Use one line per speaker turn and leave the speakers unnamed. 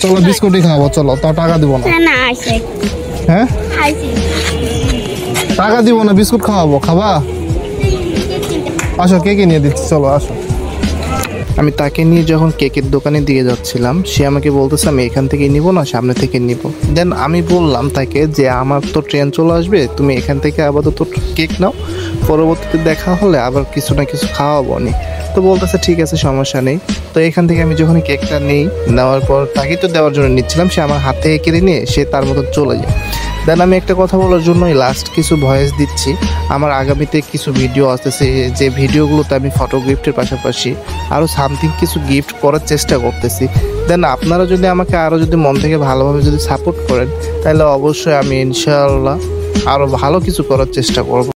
চলো বিস্কুটই খাবো, চলো। তাও টাকা দিব না। হ্যাঁ টাকা দিব না, বিস্কুট খাওয়াবো, খাবা? আসো কেক নিয়ে দিচ্ছি, চলো আসো। আমি তাকে নিয়ে যখন কেকের দোকানে দিয়ে যাচ্ছিলাম, সে আমাকে বলতেছে আমি এখান থেকে নিব না, সামনে থেকে নিব। দেন আমি বললাম তাকে যে আমার তো ট্রেন চলে আসবে, তুমি এখান থেকে আপাতত কেক নাও, পরবর্তীতে দেখা হলে আবার কিছু না কিছু খাওয়াবো নি। তো বলতেছে ঠিক আছে, সমস্যা নেই। তো এখান থেকে আমি যখন কেকটা নেই, নেওয়ার পর তাকে তো দেওয়ার জন্য নিচ্ছিলাম, সে আমার হাত থেকে কেড়ে নিয়ে সে তার মতো চলে যায়। দেন আমি একটা কথা বলার জন্যই লাস্ট কিছু ভয়েস দিচ্ছি। আমার আগামীতে কিছু ভিডিও আসতেছে, যে ভিডিওগুলোতে আমি ফটো গিফটের পাশাপাশি আরও সামথিং কিছু গিফট করার চেষ্টা করতেছি। দেন আপনারা যদি আমাকে আরও যদি মন থেকে ভালোভাবে যদি সাপোর্ট করেন, তাহলে অবশ্যই আমি ইনশাআল্লাহ আরও ভালো কিছু করার চেষ্টা করব।